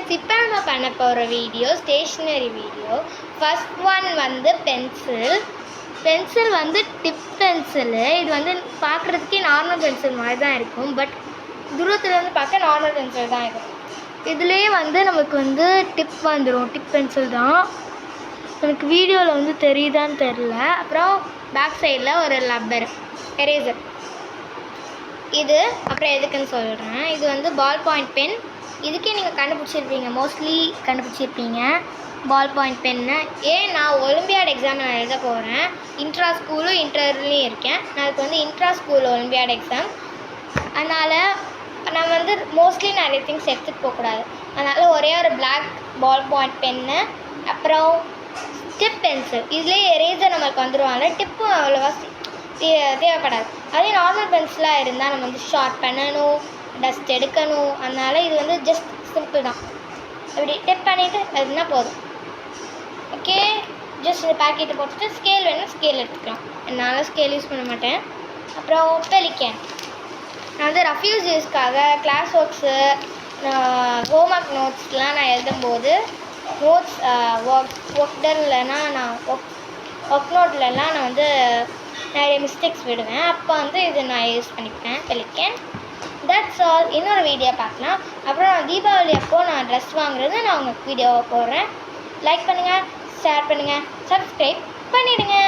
Friends, இப்போ நம்ம பண்ண போகிற video stationery video. First one வந்து பென்சில் வந்து டிப் பென்சிலு. இது வந்து பார்க்குறதுக்கே நார்மல் பென்சில் மாதிரி தான் இருக்கும், பட் தூரத்துலேருந்து பார்க்க நார்மல் பென்சில் தான் இருக்கும். இதுலேயே வந்து நமக்கு வந்து டிப் வந்துடும். டிப் பென்சில் தான். எனக்கு வீடியோவில் வந்து தெரியுதான்னு தெரில. அப்புறம் பேக் சைடில் ஒரு லப்பர் எரேசர். இது அப்புறம் எதுக்குன்னு சொல்கிறேன். இது வந்து பால் பாயிண்ட் பென். இதுக்கே நீங்கள் கண்டுபிடிச்சிருப்பீங்க, மோஸ்ட்லி கண்டுபிடிச்சிருப்பீங்க பால் பாயிண்ட் பென்னு. நான் ஒலிம்பியாட் எக்ஸாம் நான் எழுத போகிறேன். இன்ட்ரா ஸ்கூலும் இன்டர்லேயும் இருக்கேன். நான் இப்போ வந்து இன்ட்ரா ஸ்கூல் ஒலிம்பியாட் எக்ஸாம். அதனால் நான் வந்து மோஸ்ட்லி நிறைய திங்ஸ் எடுத்துகிட்டு போகக்கூடாது. அதனால் ஒரே ஒரு பிளாக் பால் பாயிண்ட் பென்னு, அப்புறம் டிப் பென்சில். இதுலேயே எரேசர் நம்மளுக்கு வந்துடுவாங்க. டிப்பும் அவ்வளோவா தேவைப்படாது. அதே நார்மல் பென்சிலாக இருந்தால் நம்ம வந்து ஷார்ப் பண்ணணும், டஸ்ட் எடுக்கணும். அதனால் இது வந்து ஜஸ்ட் சிம்பிள் தான். இப்படி டிப் பண்ணிவிட்டு அதுனா போதும். ஓகே, ஜஸ்ட் இந்த பேக்கெட்டை போட்டுட்டு ஸ்கேல் வேணும், ஸ்கேல் எடுத்துக்கலாம். என்னால் ஸ்கேல் யூஸ் பண்ண மாட்டேன். அப்புறம் பெலிக்கன். நான் வந்து ரஃப்யூஸ் யூஸ்க்காக கிளாஸ் ஒர்க்ஸு, ஹோம்ஒர்க் நோட்ஸ்லாம் நான் எழுதும்போது நோட்ஸ் ஒர்க் டன்லனா நான் ஒர்க் நோட்லலாம் நான் வந்து நிறைய மிஸ்டேக்ஸ் விடுவேன். அப்போ வந்து இது நான் யூஸ் பண்ணிப்பேன் பெலிக்கன். That's all. இன்னொரு வீடியோ பார்க்கலாம். அப்புறம் நான் தீபாவளி அப்போது நான் ட்ரெஸ் வாங்குறது நான் உங்களுக்கு வீடியோவை போடுறேன். லைக் பண்ணுங்கள், ஷேர் பண்ணுங்கள், சப்ஸ்கிரைப் பண்ணிவிடுங்க.